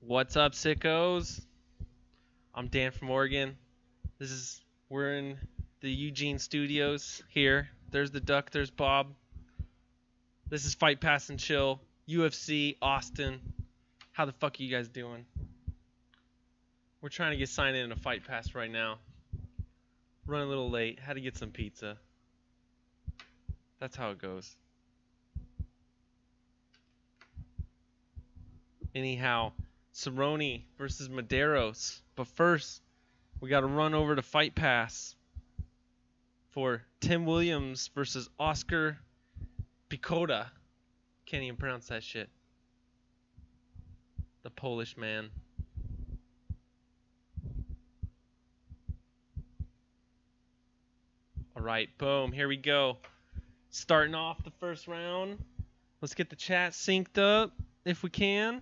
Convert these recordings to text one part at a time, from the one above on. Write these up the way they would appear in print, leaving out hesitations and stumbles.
What's up, sickos? I'm Dan from Oregon. We're in the Eugene studios here. There's the Duck, there's Bob. This is Fight Pass and Chill, UFC, Austin. How the fuck are you guys doing? We're trying to get signed in to Fight Pass right now. Run a little late. Had to get some pizza. That's how it goes. Anyhow, Cerrone versus Medeiros. But first, we got to run over to Fight Pass for Tim Williams versus Oscar Piechota. Can't even pronounce that shit. The Polish man. All right, boom. Here we go. Starting off the first round. Let's get the chat synced up if we can.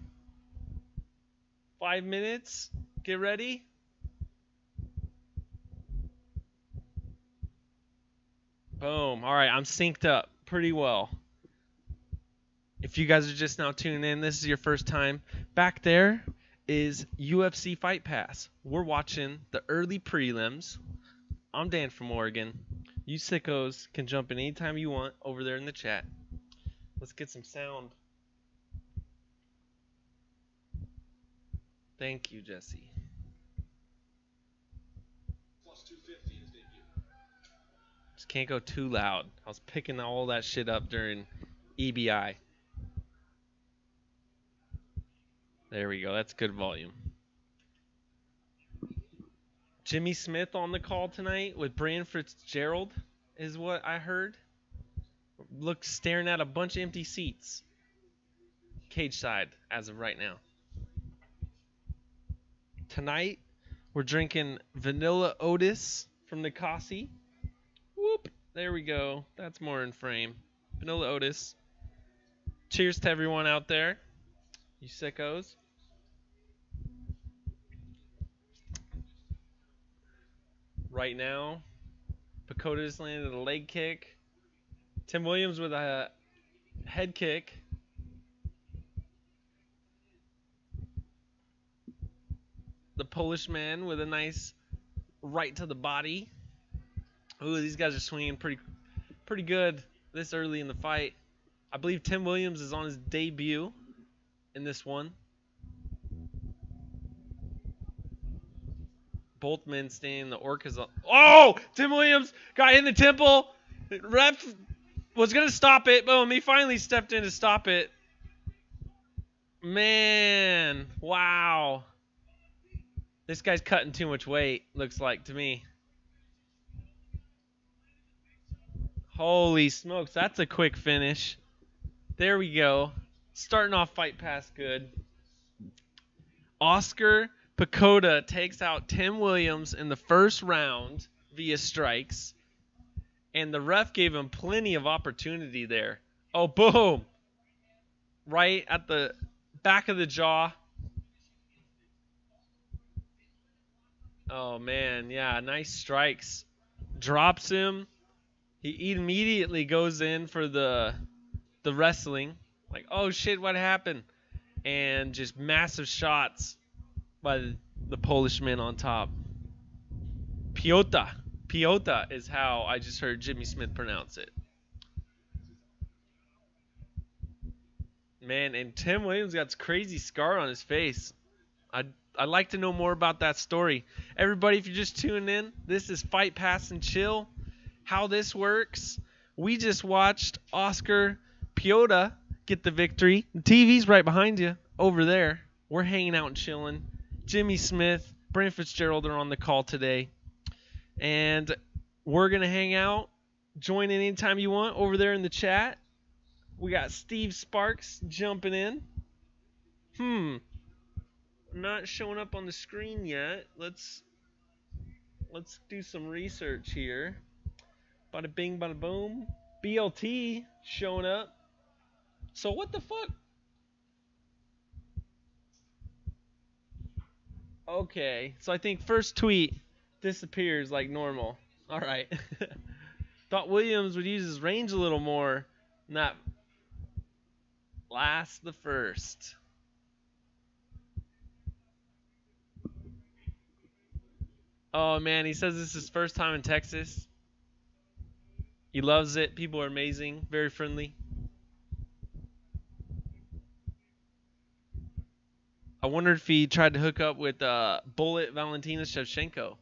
5 minutes. Get ready. Boom. All right, I'm synced up pretty well. If you guys are just now tuning in, this is your first time. Back there is UFC Fight Pass. We're watching the early prelims. I'm Dan from Oregon. You sickos can jump in anytime you want over there in the chat. Let's get some sound. Thank you, Jesse. Just can't go too loud. I was picking all that shit up during EBI. There we go. That's good volume. Jimmy Smith on the call tonight with Brandon Fitzgerald is what I heard. Looks staring at a bunch of empty seats. Cage side as of right now. Tonight, we're drinking Vanilla Otis from Nikasi. Whoop. There we go. That's more in frame. Vanilla Otis. Cheers to everyone out there. You sickos. Right now, Piechota just landed a leg kick. Tim Williams with a head kick. The Polish man with a nice right to the body. Ooh, these guys are swinging pretty good this early in the fight. I believe Tim Williams is on his debut in this one. Both men staying the Orcas. Oh! Tim Williams got in the temple. The ref was going to stop it. Boom. He finally stepped in to stop it. Man. Wow. This guy's cutting too much weight, looks like to me. Holy smokes. That's a quick finish. There we go. Starting off Fight Pass good. Oscar Piechota takes out Tim Williams in the first round via strikes. And the ref gave him plenty of opportunity there. Oh, boom. Right at the back of the jaw. Oh, man. Yeah, nice strikes. Drops him. He immediately goes in for the wrestling. Like, oh, shit, what happened? And just massive shots by the Polish man on top. Piechota. Piechota is how I just heard Jimmy Smith pronounce it. Man, and Tim Williams got this crazy scar on his face. I'd like to know more about that story. Everybody, if you're just tuning in, this is Fight Pass and Chill. How this works, we just watched Oscar Piechota get the victory. The TV's right behind you over there. We're hanging out and chilling. Jimmy Smith, Brandon Fitzgerald are on the call today. And we're going to hang out. Join in anytime you want over there in the chat. We got Steve Sparks jumping in. Not showing up on the screen yet. Let's do some research here. Bada bing, bada boom. BLT showing up. So what the fuck? Okay, so I think first tweet disappears like normal. All right. Thought Williams would use his range a little more. Not last the first. Oh man, he says this is his first time in Texas. He loves it. People are amazing, very friendly. I wondered if he tried to hook up with Bullet Valentina Shevchenko.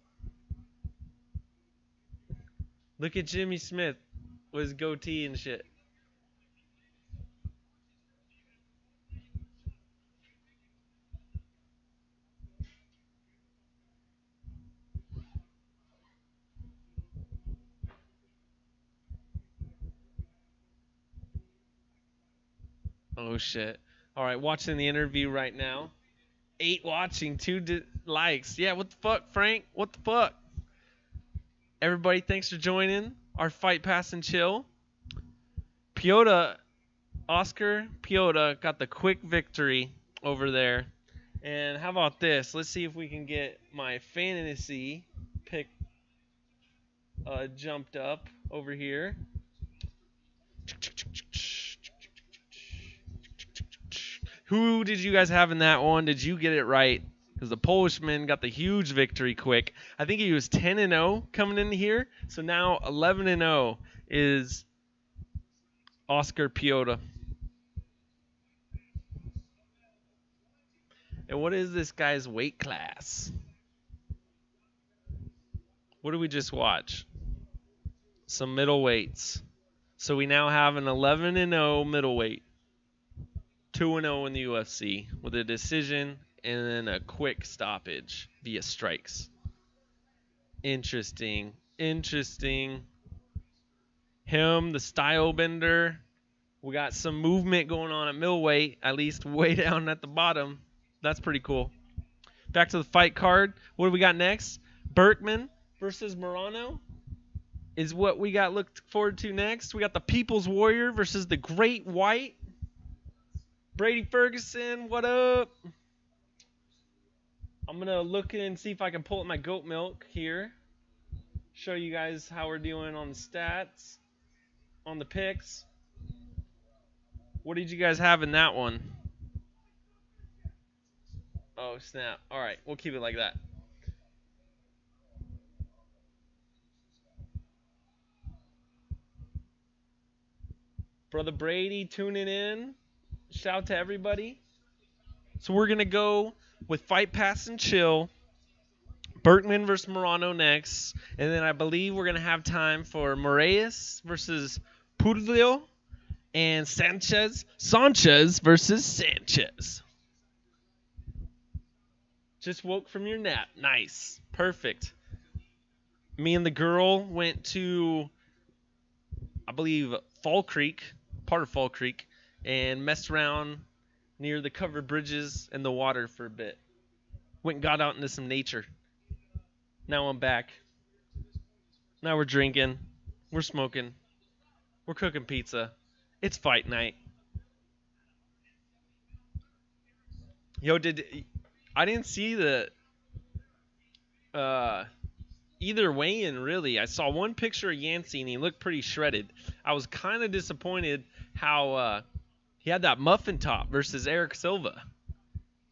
Look at Jimmy Smith with his goatee and shit. Oh shit. All right, watching the interview right now. 8 watching, 2 likes. Yeah, what the fuck, Frank? What the fuck? Everybody, thanks for joining our Fight Pass and Chill. Oscar Piota got the quick victory over there. And how about this? Let's see if we can get my fantasy pick jumped up over here. Who did you guys have in that one? Did you get it right? Because the Polishman got the huge victory quick. I think he was 10-0 coming in here. So now 11-0 is Oscar Piota. And what is this guy's weight class? What did we just watch? Some middleweights. So we now have an 11-0 middleweight. 2-0 in the UFC with a decision and then a quick stoppage via strikes. Interesting. Him, the style bender. We got some movement going on at middleweight, at least way down at the bottom. That's pretty cool. Back to the fight card. What do we got next? Berkman versus Morano is what we got looked forward to next. We got the People's Warrior versus the Great White. Brady Ferguson, what up? I'm going to look and see if I can pull up my goat milk here. Show you guys how we're doing on the stats, on the picks. What did you guys have in that one? Oh, snap. All right, we'll keep it like that. Brother Brady tuning in. Shout to everybody. So we're going to go with Fight Pass and Chill. Berkman versus Morano next. And then I believe we're going to have time for Moraes versus Pudlio. And Sanchez versus Sanchez. Just woke from your nap. Nice. Perfect. Me and the girl went to, I believe, Fall Creek, part of Fall Creek, and messed around near the covered bridges and the water for a bit. Went and got out into some nature. Now I'm back. Now we're drinking. We're smoking. We're cooking pizza. It's fight night. Yo, I didn't see the either weigh-in, really. I saw one picture of Yancy, and he looked pretty shredded. I was kind of disappointed how he had that muffin top versus Eric Silva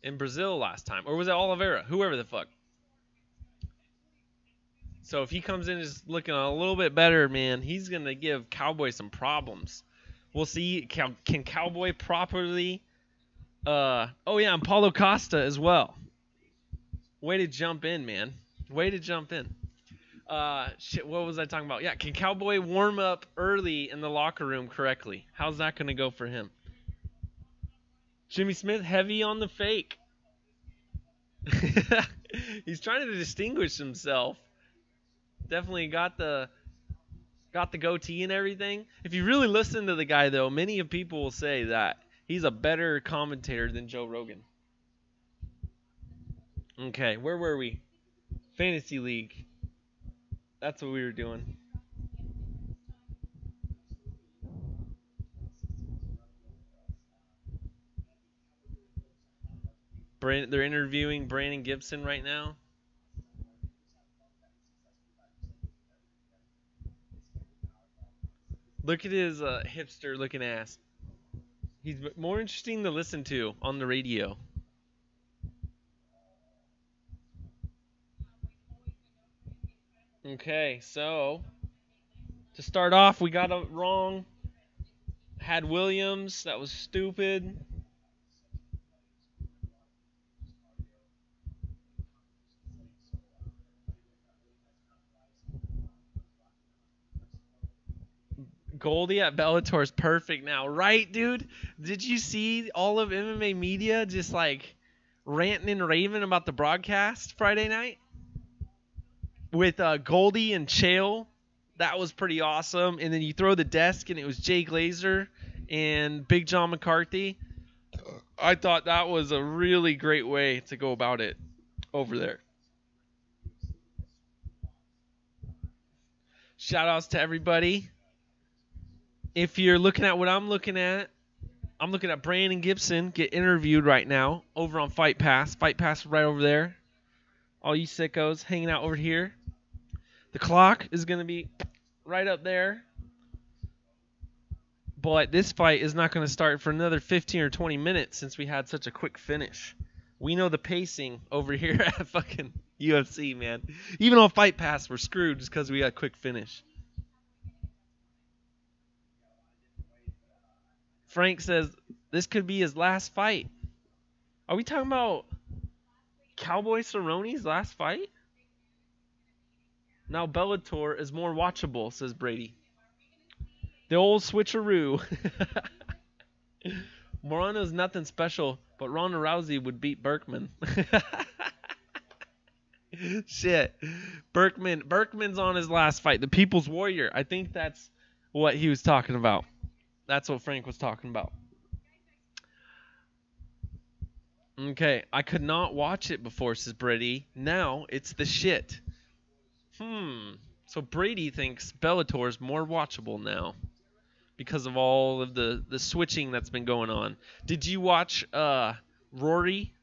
in Brazil last time. Or was it Oliveira? Whoever the fuck. So if he comes in just looking a little bit better, man, he's going to give Cowboy some problems. We'll see. Can Cowboy properly... oh, yeah, and Paulo Costa as well. Way to jump in, man. Way to jump in. Shit, what was I talking about? Yeah, can Cowboy warm up early in the locker room correctly? How's that going to go for him? Jimmy Smith, heavy on the fake. He's trying to distinguish himself. Definitely got the goatee and everything. If you really listen to the guy, though, many of people will say that he's a better commentator than Joe Rogan. Okay, where were we? Fantasy League. That's what we were doing. They're interviewing Brandon Gibson right now. Look at his hipster-looking ass. He's more interesting to listen to on the radio. Okay, so to start off, we got it wrong. Had Williams. That was stupid. Goldie at Bellator is perfect now, right, dude? Did you see all of MMA media just like ranting and raving about the broadcast Friday night with Goldie and Chael? That was pretty awesome. And then you throw the desk, and it was Jay Glazer and Big John McCarthy. I thought that was a really great way to go about it over there. Shout outs to everybody. If you're looking at what I'm looking at Brandon Gibson get interviewed right now over on Fight Pass. Fight Pass right over there. All you sickos hanging out over here. The clock is going to be right up there. But this fight is not going to start for another 15 or 20 minutes since we had such a quick finish. We know the pacing over here at fucking UFC, man. Even on Fight Pass, we're screwed just because we got a quick finish. Frank says this could be his last fight. Are we talking about Cowboy Cerrone's last fight? Now Bellator is more watchable, says Brady. The old switcheroo. Morano's nothing special, but Ronda Rousey would beat Berkman. Shit. Berkman's on his last fight. The People's Warrior. I think that's what he was talking about. That's what Frank was talking about. Okay, I could not watch it before, says Brady. Now it's the shit. So Brady thinks Bellator is more watchable now because of all of the switching that's been going on. Did you watch Rory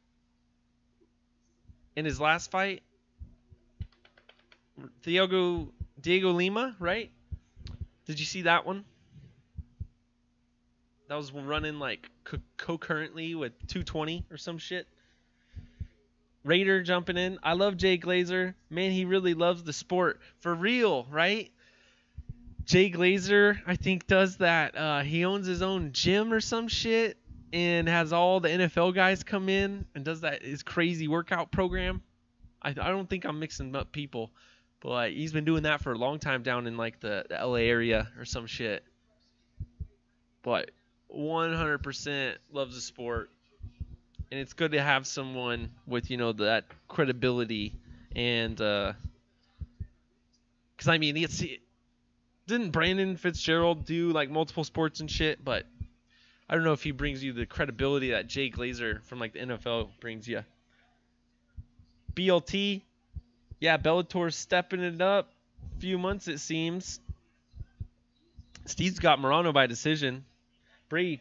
in his last fight? Diego Lima, right? Did you see that one? That was running like concurrently with 220 or some shit. Raider jumping in. I love Jay Glazer. Man, he really loves the sport. For real, right? Jay Glazer, I think, does that. He owns his own gym or some shit and has all the NFL guys come in and does his crazy workout program. I don't think I'm mixing up people, but he's been doing that for a long time down in like the LA area or some shit. But 100% loves the sport. And it's good to have someone with, that credibility and, because I mean, didn't Brandon Fitzgerald do like multiple sports and shit? But I don't know if he brings you the credibility that Jay Glazer from like the NFL brings you. BLT, yeah, Bellator's stepping it up. A few months it seems. Steve's got Morano by decision. Brady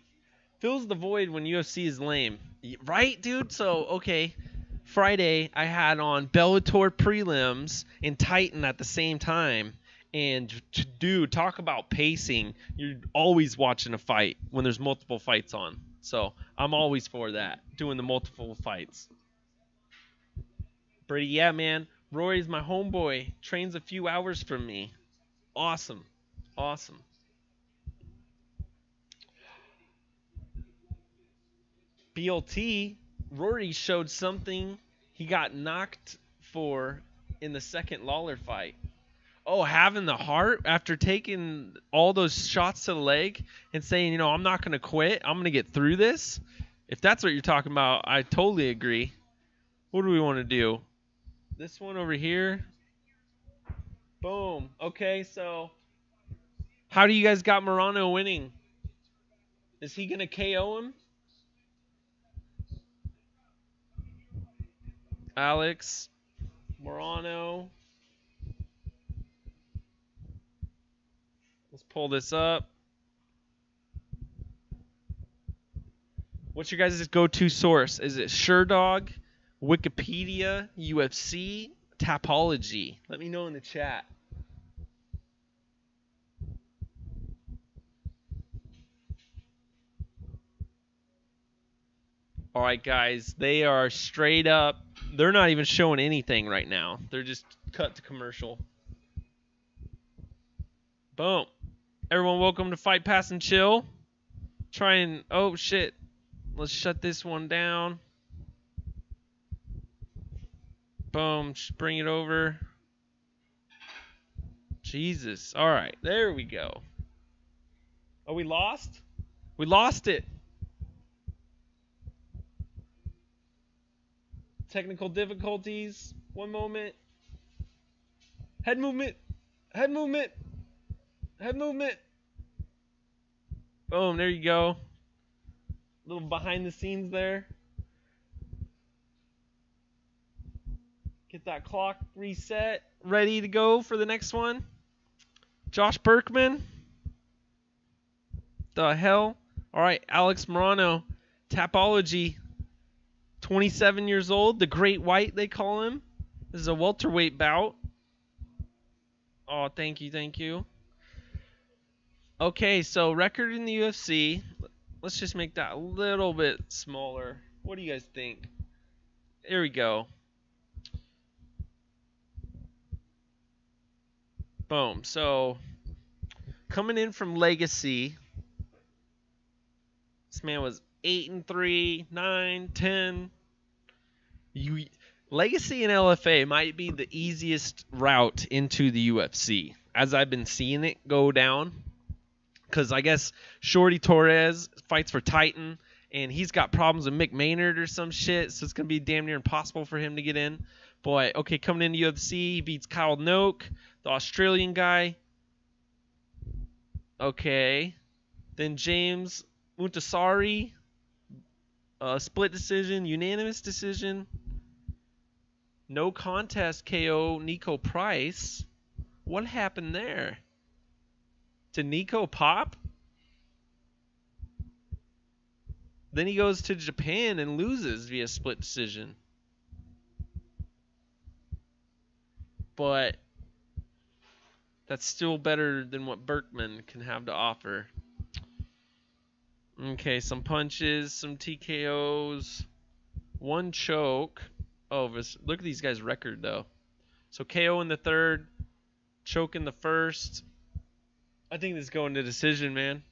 fills the void when UFC is lame. Right, dude? So, okay. Friday, I had on Bellator Prelims and Titan at the same time. And, dude, talk about pacing. You're always watching a fight when there's multiple fights on. So, I'm always for that, doing the multiple fights. Brady, yeah, man. Rory's my homeboy. Trains a few hours from me. Awesome. Awesome. BLT, Rory showed something he got knocked for in the second Lawler fight. Oh, having the heart after taking all those shots to the leg and saying, I'm not going to quit. I'm going to get through this. If that's what you're talking about, I totally agree. What do we want to do? This one over here. Boom. Okay, so how do you guys got Morano winning? Is he going to KO him? Alex, Morano. Let's pull this up. What's your guys' go-to source? Is it SureDog, Wikipedia, UFC, Tapology? Let me know in the chat. All right, guys. They are straight up. They're not even showing anything right now. They're just cut to commercial. Boom. Everyone, welcome to Fight Pass and Chill. Try and... Oh, shit. Let's shut this one down. Boom. Just bring it over. Jesus. All right. There we go. Oh, we lost? We lost it. Technical difficulties. One moment. Head movement. Head movement. Head movement. Boom. There you go. A little behind the scenes there. Get that clock reset. Ready to go for the next one. Josh Berkman. The hell? All right. Alex Morano. Tapology. 27 years old. The Great White, they call him. This is a welterweight bout. Oh, thank you, thank you. Okay, so record in the UFC. Let's just make that a little bit smaller. What do you guys think? There we go. Boom. So, coming in from Legacy, this man was 8-3, 9-10. Legacy and LFA might be the easiest route into the UFC, as I've been seeing it go down. Because I guess Shorty Torres fights for Titan, and he's got problems with Mick Maynard or some shit, so it's going to be damn near impossible for him to get in. But, okay, coming into UFC, he beats Kyle Noak, the Australian guy. Okay. Then James Muntasari, split decision, unanimous decision. No contest KO Nico Price. What happened there? Did Nico pop? Then he goes to Japan and loses via split decision. But that's still better than what Berkman can have to offer. Okay, some punches, some TKOs, one choke. Oh, look at these guys' record, though. So KO in the third, choke in the first. I think this is going to decision, man.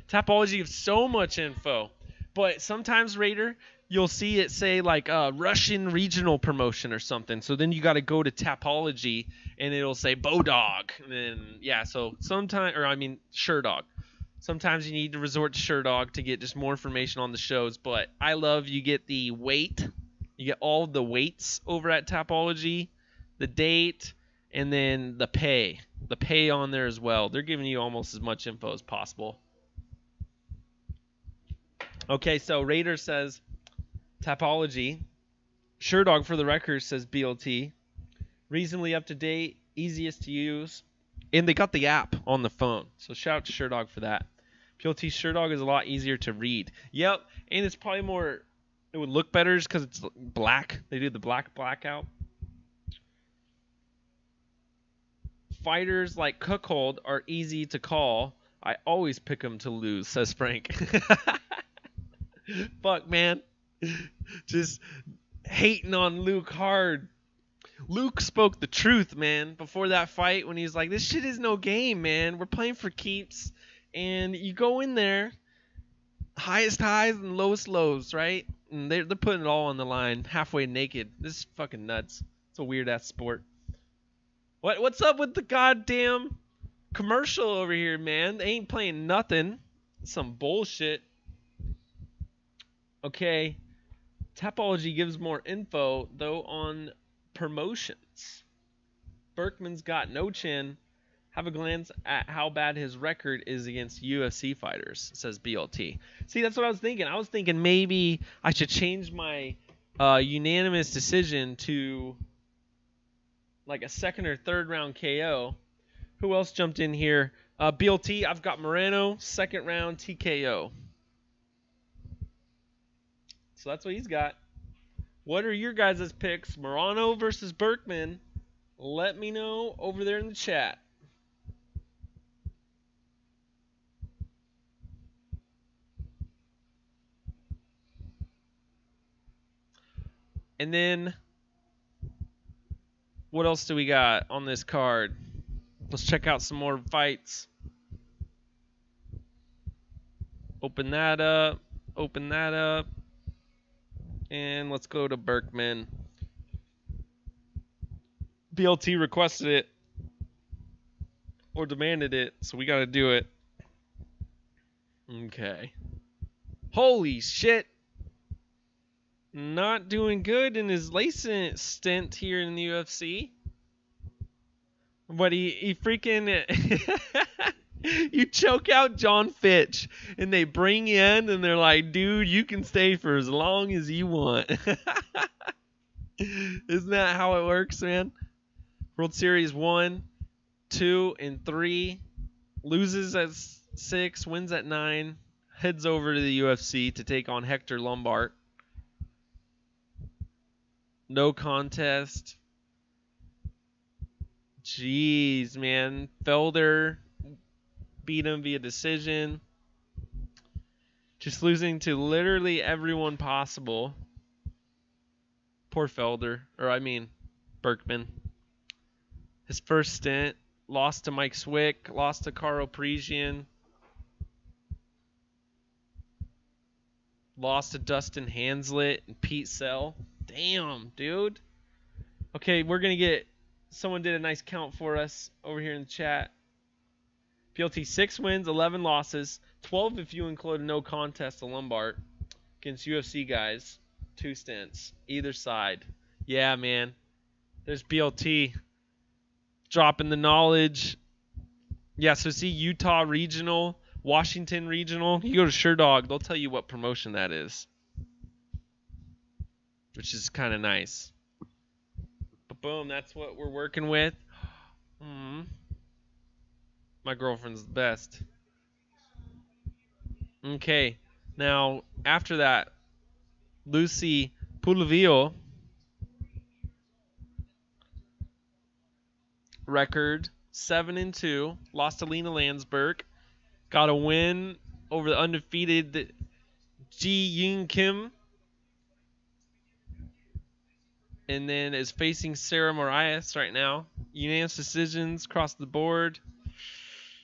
Tapology gives so much info. But sometimes, Raider, you'll see it say, like, Russian regional promotion or something. So then you got to go to Tapology, and it'll say Bodog. And then, yeah, so sometimes, or I mean, Sherdog. Sometimes you need to resort to Sherdog to get just more information on the shows. But I love you get the weight. You get all the weights over at Tapology, the date, and then the pay. The pay on there as well. They're giving you almost as much info as possible. Okay, so Raider says Tapology. Sherdog for the record says BLT. Reasonably up to date, easiest to use. And they got the app on the phone. So shout out to Sherdog for that. BLT Sherdog is a lot easier to read. Yep, and it's probably more... It would look better just because it's black. They do the blackout. Fighters like Cookhold are easy to call. I always pick them to lose, says Frank. Fuck, man. Just hating on Luke hard. Luke spoke the truth, man, before that fight when he was like, this shit is no game, man. We're playing for keeps. And you go in there, highest highs and lowest lows, right? And they're putting it all on the line, halfway naked. This is fucking nuts. It's a weird-ass sport. What's up with the goddamn commercial over here, man? They ain't playing nothing. Some bullshit. Okay. Tapology gives more info, though, on promotions. Berkman's got no chin. Have a glance at how bad his record is against UFC fighters, says BLT. See, that's what I was thinking. I was thinking maybe I should change my unanimous decision to like a second or third round KO. Who else jumped in here? BLT, I've got Moreno, second round TKO. So that's what he's got. What are your guys' picks? Moreno versus Berkman. Let me know over there in the chat. And then, what else do we got on this card? Let's check out some more fights. Open that up. Open that up. And let's go to Berkman. BLT requested it. Or demanded it. So we got to do it. Okay. Holy shit. Not doing good in his lacing stint here in the UFC. But he freaking... You choke out John Fitch, and they bring you in, and they're like, dude, you can stay for as long as you want. Isn't that how it works, man? World Series 1, 2, and 3. Loses at 6, wins at 9. Heads over to the UFC to take on Hector Lombard. No contest. Jeez, man. Felder beat him via decision. Just losing to literally everyone possible. Poor Felder. Or, I mean, Berkman. His first stint. Lost to Mike Swick. Lost to Carl Parisian. Lost to Dustin Hanslet and Pete Sell. Damn, dude. Okay, we're going to get... Someone did a nice count for us over here in the chat. PLT 6 wins, 11 losses, 12 if you include a no contest to Lombard against UFC guys. 2 stints, either side. Yeah, man. There's BLT dropping the knowledge. Yeah, so see Utah Regional, Washington Regional. You go to SureDog, they'll tell you what promotion that is, which is kind of nice. But boom, that's what we're working with. My girlfriend's the best. Okay, now after that, Lucy Pulavillo, record 7-2, lost to Lena Landsberg, got a win over the undefeated Ji Yoon Kim, and then is facing Sarah Moraes right now. Unanimous decisions across the board.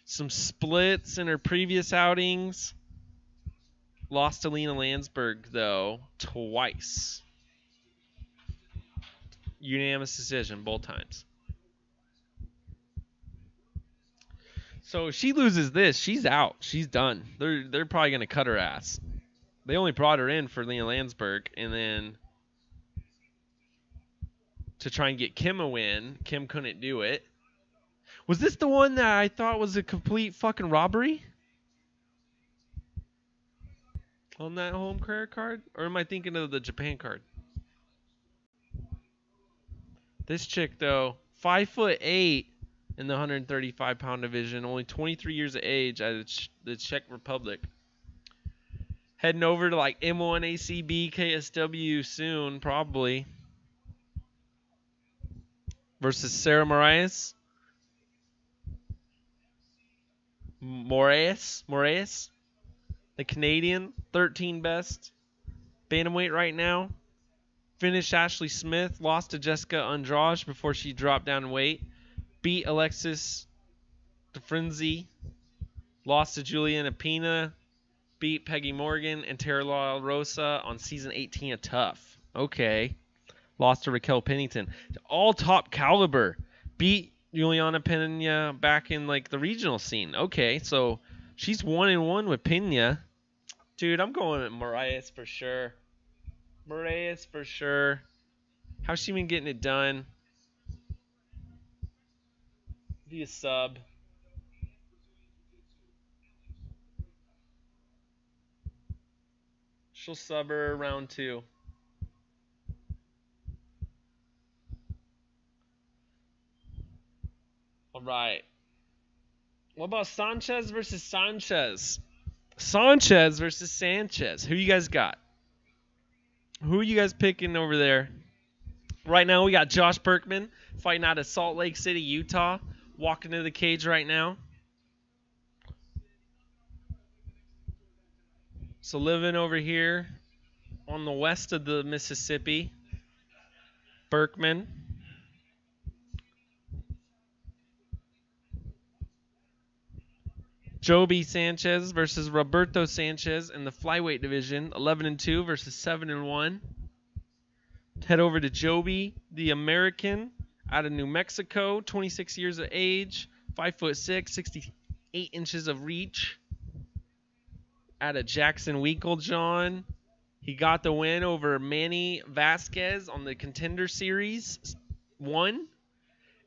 Some splits in her previous outings. Lost to Lena Landsberg, though, twice. Unanimous decision both times. So if she loses this, she's out. She's done. They're probably going to cut her ass. They only brought her in for Lena Landsberg, and then to try and get Kim a win. Kim couldn't do it. Was this the one that I thought was a complete fucking robbery? On that home credit card? Or am I thinking of the Japan card? This chick, though, 5'8" in the 135-pound division, only 23 years of age out of the Czech Republic. Heading over to like M1 ACB KSW soon, probably. Versus Sarah Moraes. Moraes, the Canadian, 13 best bantamweight right now. Finished Ashley Smith, lost to Jessica Andrade before she dropped down in weight. Beat Alexis DeFrenzy, lost to Juliana Pina, beat Peggy Morgan and Tara La Rosa on season 18 of Tough. Okay. Lost to Raquel Pennington. All top caliber. Beat Juliana Pena back in like the regional scene. Okay, so she's 1-1 with Pena. Dude, I'm going with Moraes for sure. Moraes for sure. How's she been getting it done? Via sub. She'll sub her round 2. All right. What about Sanchez versus Sanchez? Sanchez versus Sanchez. Who you guys got? Who are you guys picking over there? Right now we got Josh Berkman fighting out of Salt Lake City, Utah. Walking to the cage right now. So living over here on the west of the Mississippi. Berkman. Joby Sanchez versus Roberto Sanchez in the flyweight division, 11-2 versus 7-1. Head over to Joby, the American, out of New Mexico, 26 years of age, 5'6", 68 inches of reach. Out of Jackson Winklejohn, he got the win over Manny Vasquez on the Contender Series 1,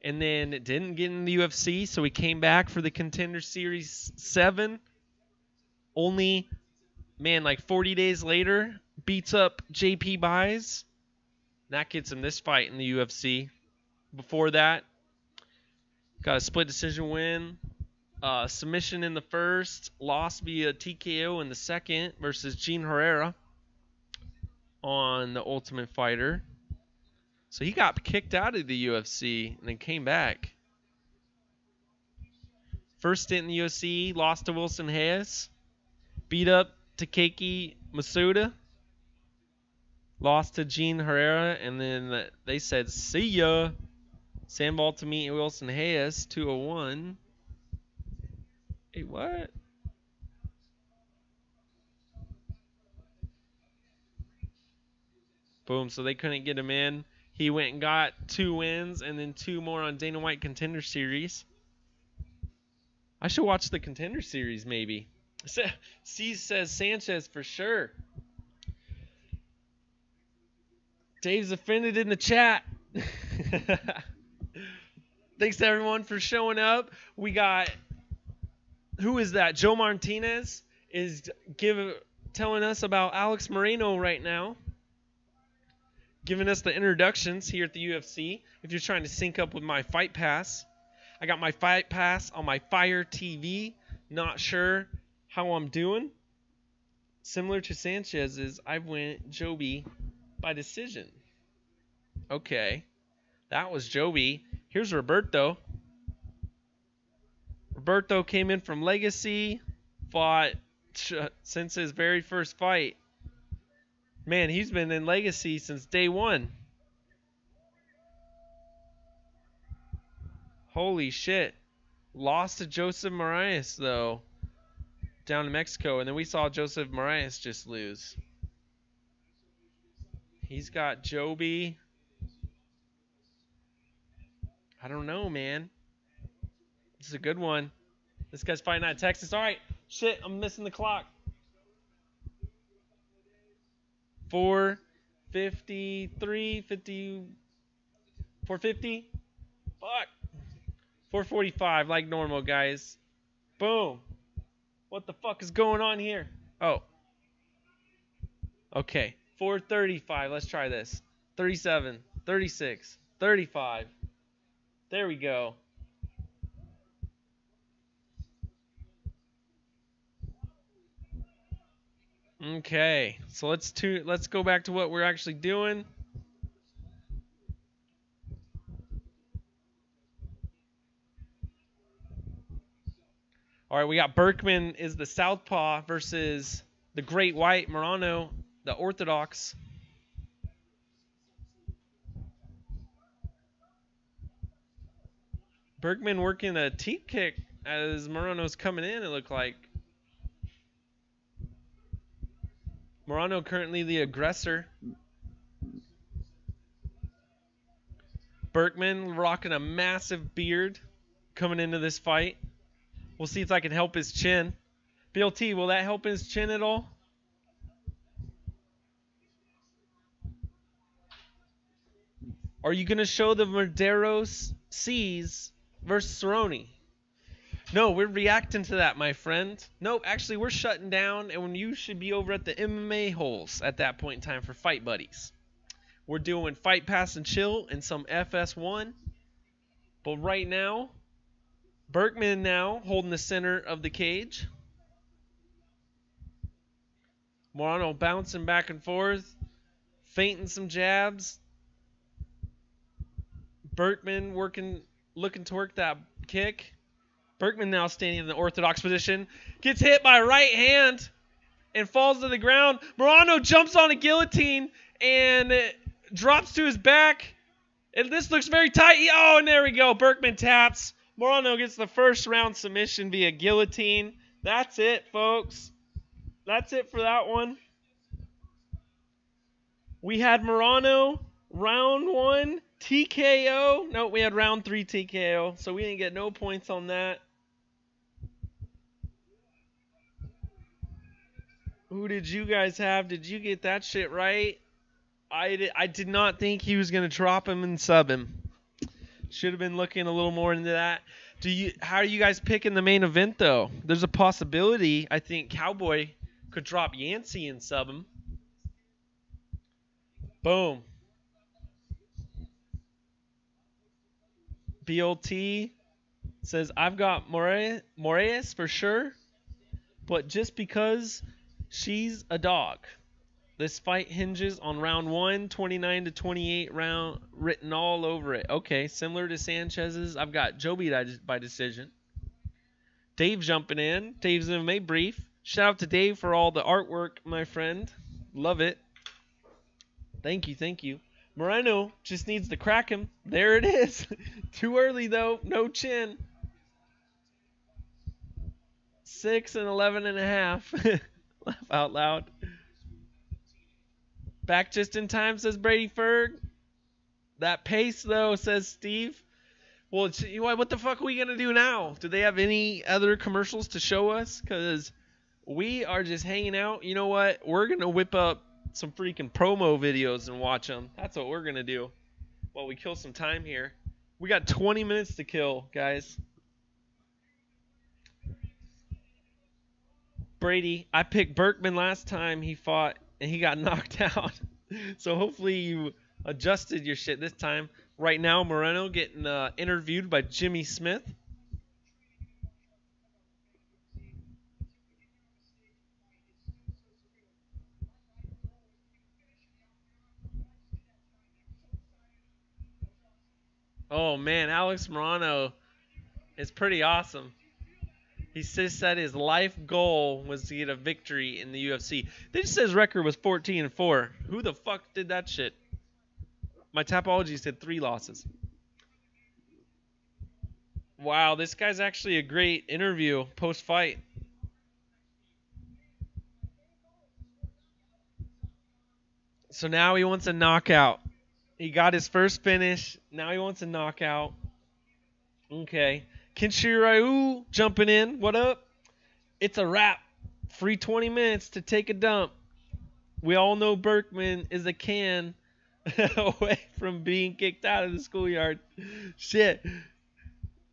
and then it didn't get in the UFC, so he came back for the Contender Series 7. Only, man, like 40 days later, beats up JP Buys. That gets him this fight in the UFC. Before that, got a split decision win. Submission in the first, lost via TKO in the second versus Gene Herrera on the Ultimate Fighter. So he got kicked out of the UFC and then came back. First stint in the UFC, lost to Wilson Hayes. Beat up Takeki Masuda. Lost to Gene Herrera, and then they said, see ya. Sandball to meet Wilson Hayes, 201. Hey, what? Boom, so they couldn't get him in. He went and got 2 wins and then 2 more on Dana White Contender Series. I should watch the Contender Series maybe. C says Sanchez for sure. Dave's offended in the chat. Thanks everyone for showing up. We got, who is that? Joe Martinez is telling us about Alex Moreno right now. Giving us the introductions here at the UFC. If you're trying to sync up with my Fight Pass, I got my Fight Pass on my Fire TV. Not sure how I'm doing. Similar to Sanchez's, I went Joby by decision. Okay. That was Joby. Here's Roberto. Roberto came in from Legacy. Fought since his very first fight. Man, he's been in Legacy since day 1. Holy shit. Lost to Joseph Marias, though, down in Mexico. And then we saw Joseph Marias just lose. He's got Joby. I don't know, man. This is a good one. This guy's fighting out of Texas. All right. Shit, I'm missing the clock. 4:53, 4:50. Fuck. 4:45 like normal, guys. Boom. What the fuck is going on here? Oh. Okay. 4:35. Let's try this. 37, 36, 35. There we go. Okay, so let's go back to what we're actually doing. All right, we got Berkman is the Southpaw versus the Great White Morano, the Orthodox. Berkman working a teep kick as Morano's coming in, it looked like. Morano currently the aggressor. Berkman rocking a massive beard coming into this fight. We'll see if I can help his chin. BLT, will that help his chin at all? Are you going to show the Medeiros C's versus Cerrone? No, we're reacting to that, my friend. No, actually, we're shutting down, and you should be over at the MMA holes at that point in time for Fight Buddies. We're doing Fight Pass and Chill and some FS1. But right now, Berkman now holding the center of the cage. Morano bouncing back and forth, feinting some jabs. Berkman looking to work that kick. Berkman now standing in the orthodox position. Gets hit by right hand and falls to the ground. Morano jumps on a guillotine and drops to his back. And this looks very tight. Oh, and there we go. Berkman taps. Morano gets the first round submission via guillotine. That's it, folks. That's it for that one. We had Morano, round 1, TKO. No, we had round 3 TKO, so we didn't get no points on that. Who did you guys have? Did you get that shit right? I did not think he was going to drop him and sub him. Should have been looking a little more into that. How are you guys picking the main event, though? There's a possibility, I think, Cowboy could drop Yancy and sub him. Boom. BLT says, I've got Moraes for sure, but just because she's a dog. This fight hinges on round 1, 29-28 round, written all over it. Okay, similar to Sanchez's, I've got Joby by decision. Dave jumping in. Dave's MMA brief. Shout out to Dave for all the artwork, my friend. Love it. Thank you, thank you. Moreno just needs to crack him. There it is. Too early, though. No chin. 6 and 11.5. Laugh out loud. Back just in time, says Brady Ferg. That pace, though, says Steve. Well, what the fuck are we going to do now? Do they have any other commercials to show us? Because we are just hanging out. You know what? We're going to whip up some freaking promo videos and watch them. That's what we're going to do while we kill some time here. We got 20 minutes to kill, guys. Brady, I picked Berkman last time he fought, and he got knocked out. So hopefully you adjusted your shit this time. Right now, Moreno getting interviewed by Jimmy Smith. Oh, man, Alex Moreno is pretty awesome. He just said his life goal was to get a victory in the UFC. They just said his record was 14-4. Who the fuck did that shit? My Tapology said 3 losses. Wow, this guy's actually a great interview post-fight. So now he wants a knockout. He got his first finish. Now he wants a knockout. Okay. Kinshiryu jumping in. What up? It's a wrap. Free 20 minutes to take a dump. We all know Berkman is a can away from being kicked out of the schoolyard. Shit.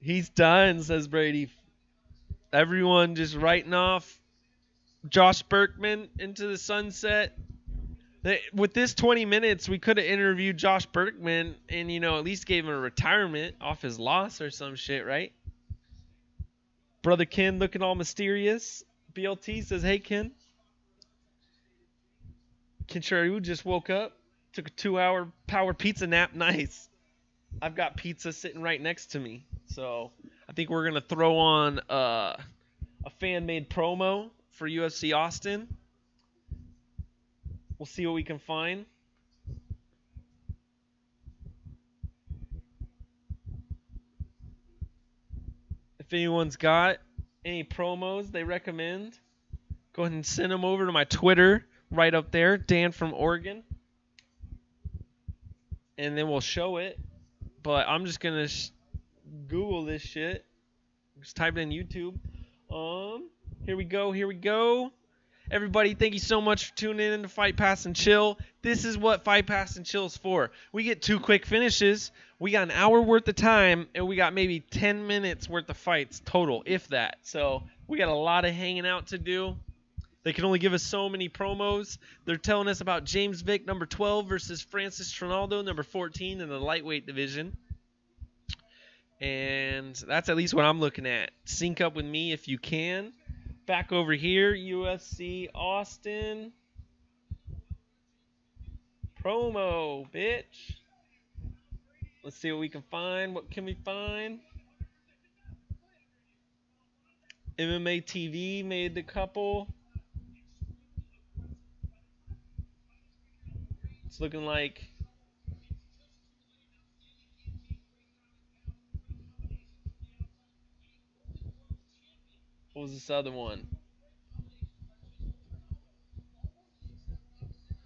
He's done, says Brady. Everyone just writing off Josh Berkman into the sunset. With this 20 minutes, we could have interviewed Josh Berkman and, at least gave him a retirement off his loss or some shit, right? Brother Ken looking all mysterious. BLT says, hey, Ken. Kinshiryu just woke up. Took a 2-hour power pizza nap. Nice. I've got pizza sitting right next to me. So I think we're going to throw on a fan-made promo for UFC Austin. We'll see what we can find. If anyone's got any promos they recommend, go ahead and send them over to my Twitter right up there, Dan from Oregon. And then we'll show it. But I'm just going to Google this shit. Just type it in YouTube. Here we go. Everybody, thank you so much for tuning in to Fight Pass and Chill. This is what Fight Pass and Chill is for. We get 2 quick finishes. We got an hour worth of time, and we got maybe 10 minutes worth of fights total, if that. So we got a lot of hanging out to do. They can only give us so many promos. They're telling us about James Vick, number 12, versus Francis Trinaldo, number 14, in the lightweight division. And that's at least what I'm looking at. Sync up with me if you can. Back over here, UFC Austin. Promo, bitch. Let's see what we can find. What can we find? MMA TV made the couple. It's looking like what was this other one?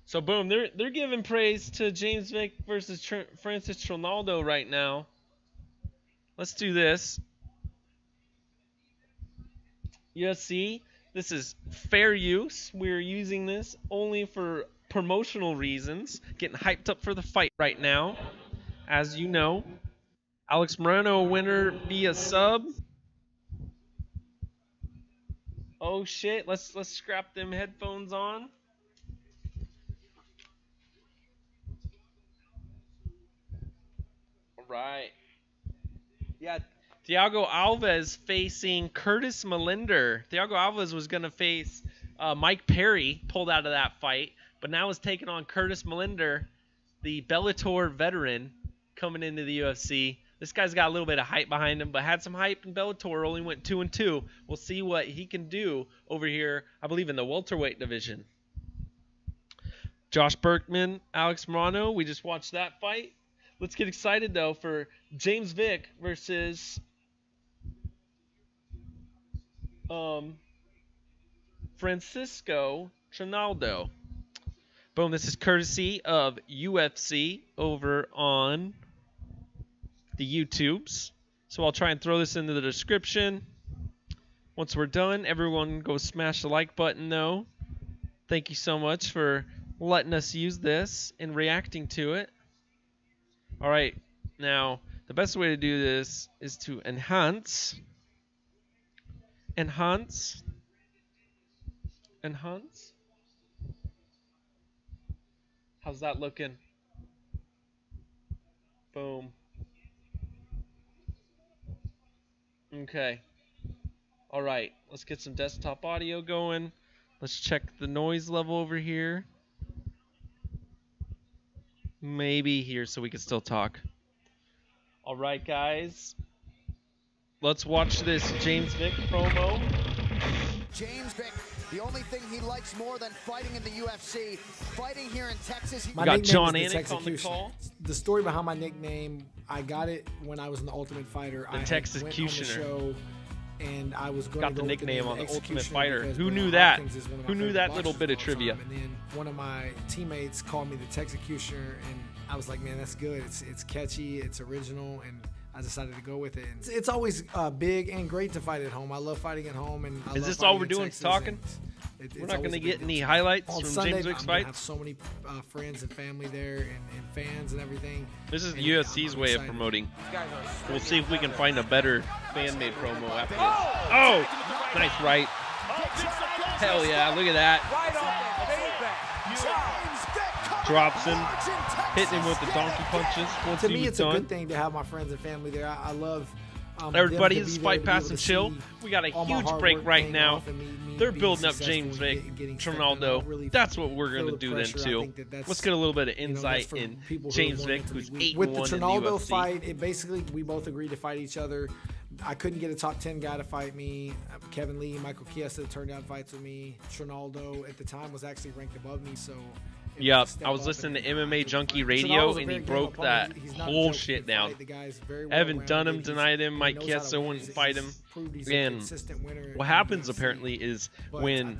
So boom, they're giving praise to James Vick versus Francis Trinaldo right now. Let's do this. UFC, this is fair use. We're using this only for promotional reasons. Getting hyped up for the fight right now. As you know, Alex Moreno winner via sub. Oh shit, let's scrap them headphones on. All right. Yeah, Thiago Alves facing Curtis Melinder. Thiago Alves was going to face Mike Perry, pulled out of that fight, but now is taking on Curtis Melinder, the Bellator veteran coming into the UFC. This guy's got a little bit of hype behind him, but had some hype in Bellator, only went 2-2. We'll see what he can do over here, I believe, in the welterweight division. Josh Berkman, Alex Morano, we just watched that fight. Let's get excited, though, for James Vick versus Francisco Trinaldo. Boom, this is courtesy of UFC over on the YouTubes. So I'll try and throw this into the description. Once we're done, everyone go smash the like button, though. Thank you so much for letting us use this and reacting to it. All right, now the best way to do this is to enhance. How's that looking? Boom. Okay. All right, let's get some desktop audio going. Let's check the noise level over here. Maybe here so we can still talk. All right, guys. Let's watch this James Vick promo. James Vick, the only thing he likes more than fighting in the UFC, fighting here in Texas. We got John Anik on the call. The story behind my nickname, I got it when I was in the Ultimate Fighter. The Texecutioner. And I was going got the nickname on the Ultimate Fighter. Who knew that? Who knew that little bit of trivia? And then one of my teammates called me the Texecutioner, and I was like, man, that's good. It's catchy, it's original, and I decided to go with it. It's always big and great to fight at home. I love fighting at home. And is this all we're doing? Talking? We're not going to get any highlights from Sunday, James Vick's fight. I have so many friends and family there, and fans and everything. This is the UFC's way of promoting. We'll see if we can find a better fan-made promo after this. Oh, nice right. Hell yeah, look at that. Drops him, hitting him with the donkey punches. To me, it's a good thing to have my friends and family there. I love everybody. This is Fight Pass and Chill. We got a huge break right now. They're building up James Vick, Trinaldo. That's what we're going to do then, too. Let's get a little bit of insight in James Vick, who's 8-1 in the UFC. With the Trinaldo fight, it basically, we both agreed to fight each other. I couldn't get a top 10 guy to fight me. Kevin Lee, Michael Chiesa turned down fights with me. Trinaldo, at the time, was actually ranked above me, so... Yep, I was listening to MMA Junkie Radio, and he broke that whole shit down. Evan Dunham denied him, Mike Chiesa wouldn't fight him. And what happens, apparently, is when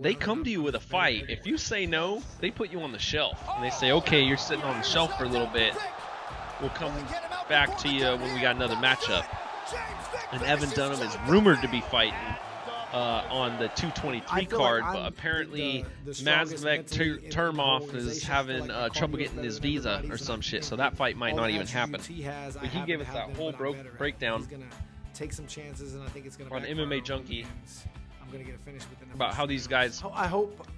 they come to you with a fight, if you say no, they put you on the shelf. And they say, okay, you're sitting on the shelf for a little bit. We'll come back to you when we got another matchup. And Evan Dunham is rumored to be fighting on the 223 card, but apparently Mazvek Turmov is having trouble getting his visa or some shit, so that fight might not even happen. But he gave us that whole breakdown on MMA Junkie about how these guys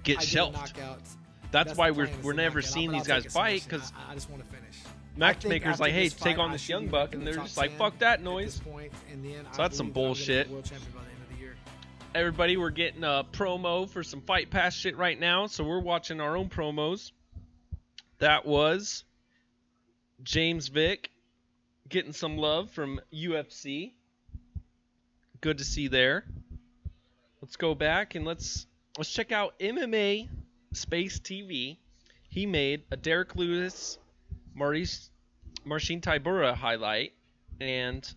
get shelved. That's why we're never seeing these guys fight, because matchmaker's like, hey, take on this young buck, and they're just like, fuck that noise. So that's some bullshit. Everybody, we're getting a promo for some Fight Pass shit right now, so we're watching our own promos. That was James Vick getting some love from UFC. Good to see there. Let's go back and let's check out MMA Space TV. He made a Derek Lewis, Marcin Tybura highlight, and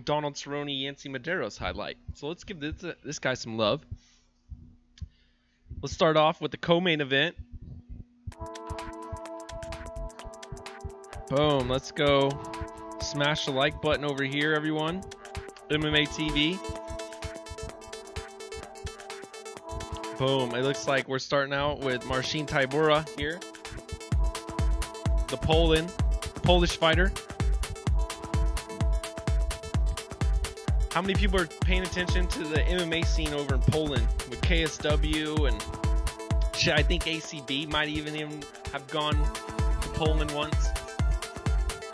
Donald Cerrone, Yancy, Medeiros highlight. So let's give this guy some love. Let's start off with the co-main event. Boom. Let's go. Smash the like button over here, everyone. MMA TV. Boom. It looks like we're starting out with Marcin Tybura here. The Polish fighter. How many people are paying attention to the MMA scene over in Poland with KSW and shit? I think ACB might even have gone to Poland once.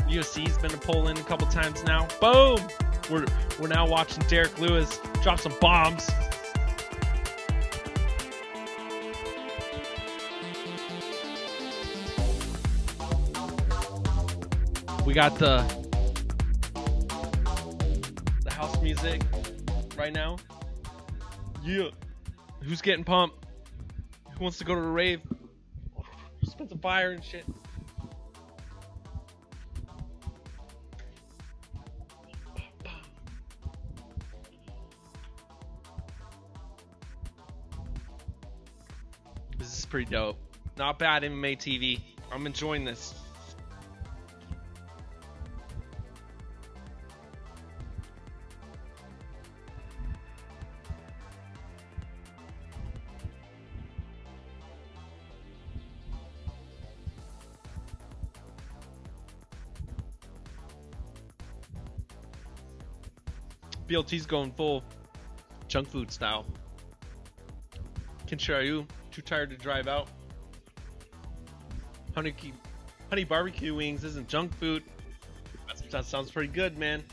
UFC's been to Poland a couple times now. Boom! We're now watching Derek Lewis drop some bombs. We got the house music right now. Yeah. Who's getting pumped? Who wants to go to the rave? Spit the fire and shit. This is pretty dope. Not bad, MMA TV. I'm enjoying this. BLT's going full junk food style. Kenshi, are you too tired to drive out? Honey barbecue wings isn't junk food. That sounds pretty good, man.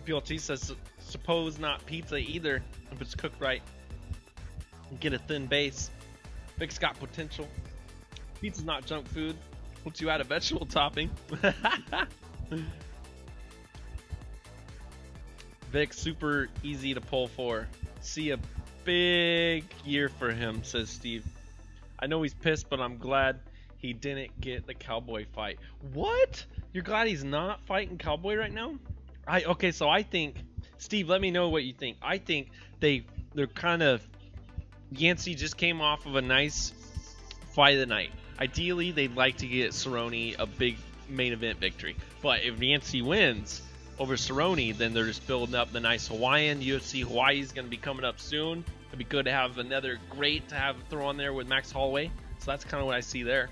BLT says, suppose not pizza either if it's cooked right. And get a thin base. Vic's got potential. Pizza's not junk food once you add a vegetable topping. Vic, super easy to pull for. See a big year for him, says Steve. I know he's pissed, but I'm glad he didn't get the Cowboy fight. What? You're glad he's not fighting Cowboy right now? Okay, so I think, Steve, let me know what you think. I think they're kind of, Yancy just came off of a nice fight of the night. Ideally, they'd like to get Cerrone a big main event victory. But if Yancy wins over Cerrone, then they're just building up the nice Hawaiian. UFC Hawaii is going to be coming up soon. It'd be good to have another great to have throw on there with Max Holloway. So that's kind of what I see there.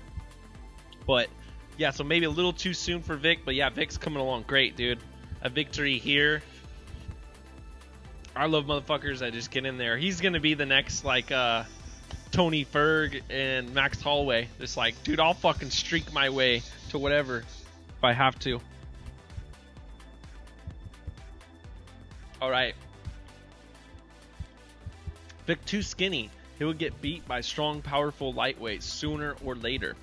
But yeah, so maybe a little too soon for Vic. But yeah, Vic's coming along great, dude. A victory here. I love motherfuckers that just get in there. He's going to be the next, like, Tony Ferg and Max Holloway. Just like, dude, I'll fucking streak my way to whatever if I have to. Alright. Vic too skinny. He would get beat by strong, powerful lightweights sooner or later.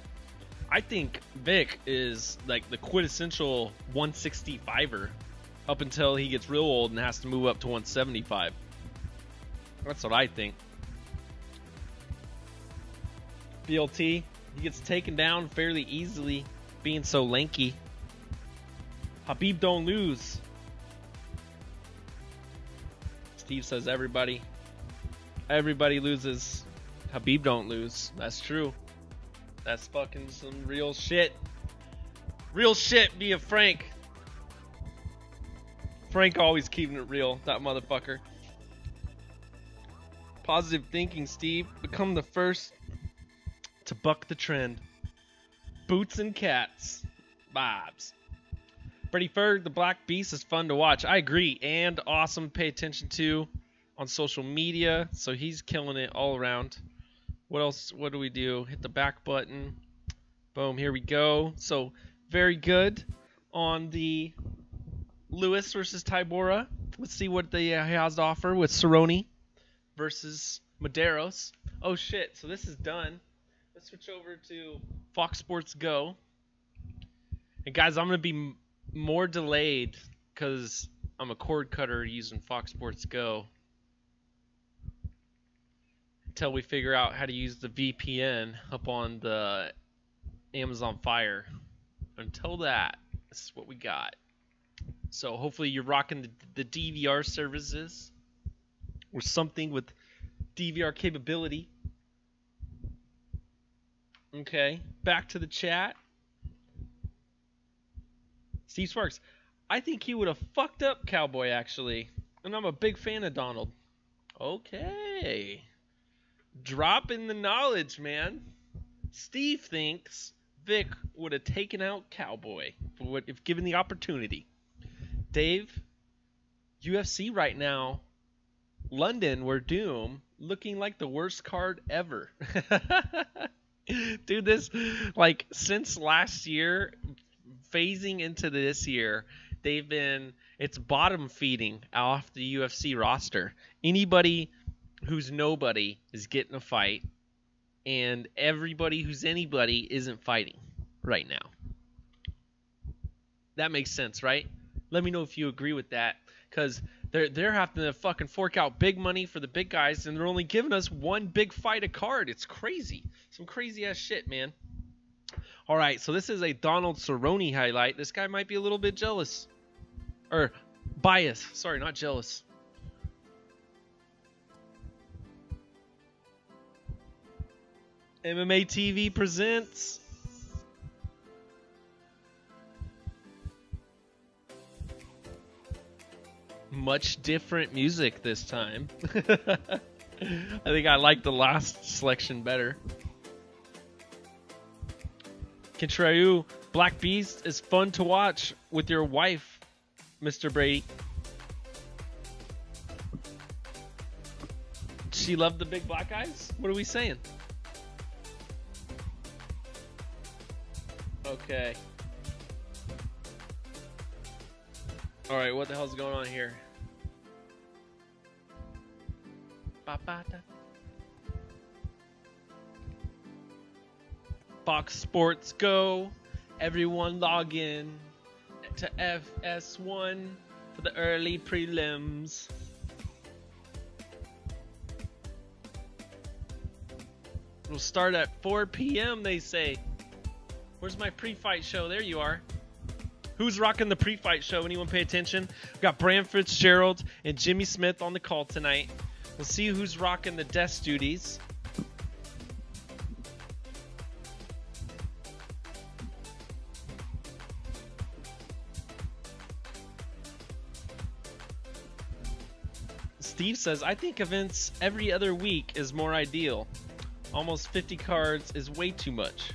I think Vic is like the quintessential 165er up until he gets real old and has to move up to 175. That's what I think. BLT, he gets taken down fairly easily being so lanky. Habib don't lose. Steve says everybody loses. Habib don't lose. That's true. That's fucking some real shit. Real shit via Frank. Frank always keeping it real, that motherfucker. Positive thinking, Steve. Become the first to buck the trend. Boots and cats. Vibes. Freddie Ferg, the Black Beast, is fun to watch. I agree. And awesome to pay attention to on social media. So he's killing it all around. What else? What do we do? Hit the back button. Boom. Here we go. So very good on the Lewis versus Tybura. Let's see what he has to offer with Cerrone versus Medeiros. Oh shit. So this is done. Let's switch over to Fox Sports Go. And guys, I'm going to be more delayed because I'm a cord cutter using Fox Sports Go until we figure out how to use the VPN up on the Amazon Fire. Until that, this is what we got. So hopefully you're rocking the DVR services or something with DVR capability. Okay, back to the chat. Steve Sparks, I think he would have fucked up Cowboy, actually. And I'm a big fan of Donald. Okay. Dropping the knowledge, man. Steve thinks Vic would have taken out Cowboy if given the opportunity. Dave, UFC right now, London, we're Doom, looking like the worst card ever. Dude, this, like, since last year, phasing into this year, they've been, it's bottom feeding off the UFC roster. Anybody who's nobody is getting a fight, and everybody who's anybody isn't fighting right now. That makes sense, right? Let me know if you agree with that, because they're having to fucking fork out big money for the big guys, and they're only giving us one big fight a card. It's crazy. Some crazy ass shit, man. All right, so this is a Donald Cerrone highlight. This guy might be a little bit jealous. Or biased. Sorry, not jealous. MMA TV presents much different music this time. I think I like the last selection better. Contrayu, Black Beast is fun to watch with your wife, Mr. Brady. She loved the big black eyes? What are we saying? Okay. Alright, what the hell's going on here? Fox Sports Go. Everyone log in to FS1 for the early prelims. We'll start at 4 p.m. they say. Where's my pre-fight show? There you are. Who's rocking the pre-fight show? Anyone pay attention? We've got Bram Fitzgerald and Jimmy Smith on the call tonight. We'll see who's rocking the desk duties. Steve says, I think events every other week is more ideal. Almost 50 cards is way too much.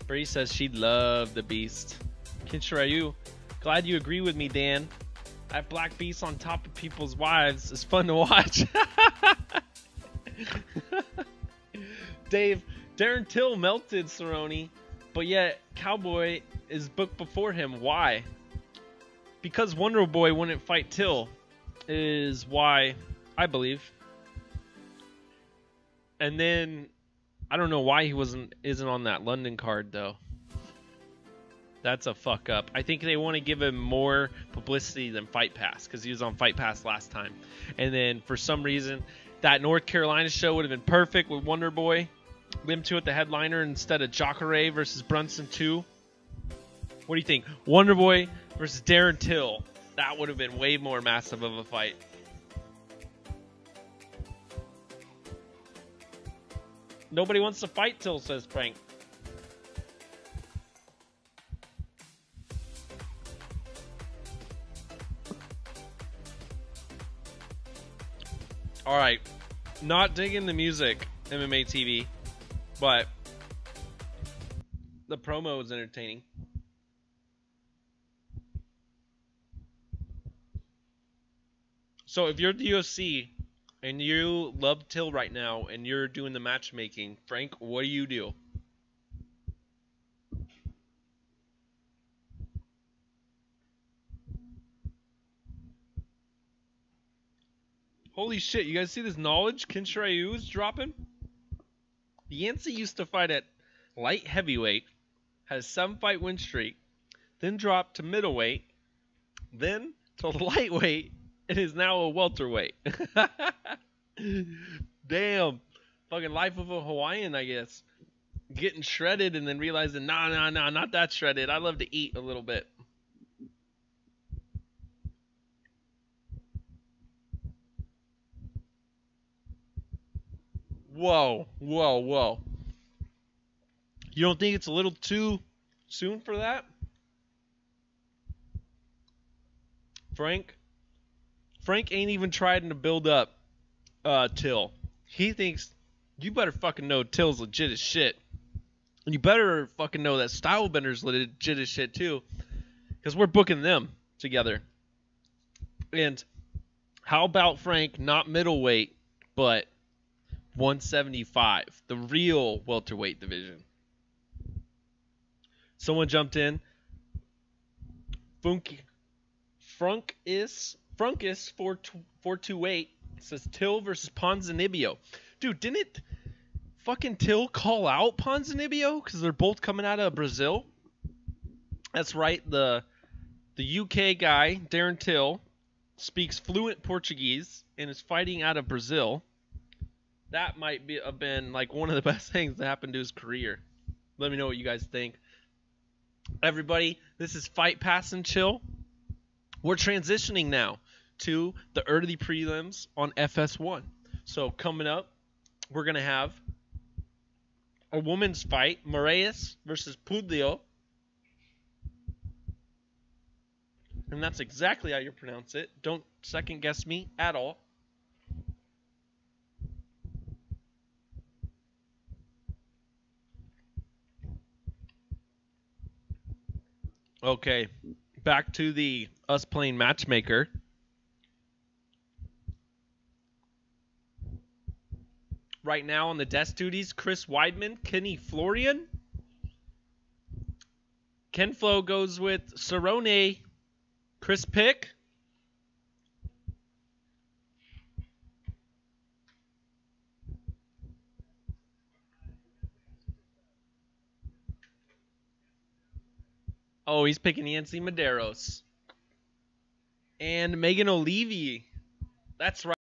Bree says she'd love the Beast. Kinshirayu, glad you agree with me, Dan. That Black Beast on top of people's wives is fun to watch. Dave, Darren Till melted Cerrone, but yet Cowboy is booked before him. Why? Because Wonder Boy wouldn't fight Till is why, I believe. And then I don't know why he isn't on that London card though. That's a fuck up. I think they want to give him more publicity than Fight Pass because he was on Fight Pass last time. And then for some reason, that North Carolina show would have been perfect with Wonder Boy. Them two at the headliner instead of Jacare versus Brunson 2. What do you think? Wonder Boy versus Darren Till. That would have been way more massive of a fight. Nobody wants to fight Till, says Frank. Alright. Not digging the music, MMA TV. But the promo is entertaining. So if you're the UFC and you love Till right now and you're doing the matchmaking, Frank, what do you do? Holy shit, you guys see this knowledge Kinshirayu is dropping? Yancy used to fight at light heavyweight, has 7-fight win streak, then dropped to middleweight, then to lightweight, and is now a welterweight. Damn. Fucking life of a Hawaiian, I guess. getting shredded and then realizing, nah, not that shredded. I love to eat a little bit. Whoa. You don't think it's a little too soon for that? Frank ain't even trying to build up Till. He thinks you better fucking know Till's legit as shit. And you better fucking know that Stylebender's legit as shit too. Because we're booking them together. And how about Frank, not middleweight, but 175, the real welterweight division. Someone jumped in. Frunkis 428 says Till versus Ponzinibbio. Dude, didn't fucking Till call out Ponzinibbio because they're both coming out of Brazil? That's right. The UK guy, Darren Till, speaks fluent Portuguese and is fighting out of Brazil. That might have been like one of the best things that happened to his career. Let me know what you guys think. Everybody, this is Fight Pass and Chill. We're transitioning now to the early prelims on FS1. So coming up, we're going to have a women's fight, Medeiros versus Pudlio. And that's exactly how you pronounce it. Don't second guess me at all. Okay, back to the us playing matchmaker. Right now on the desk duties, Chris Weidman, Kenny Florian. Ken Flo goes with Cerrone, Chris Pick. Oh, he's picking Yancy Medeiros. And Megan O'Leary. That's right.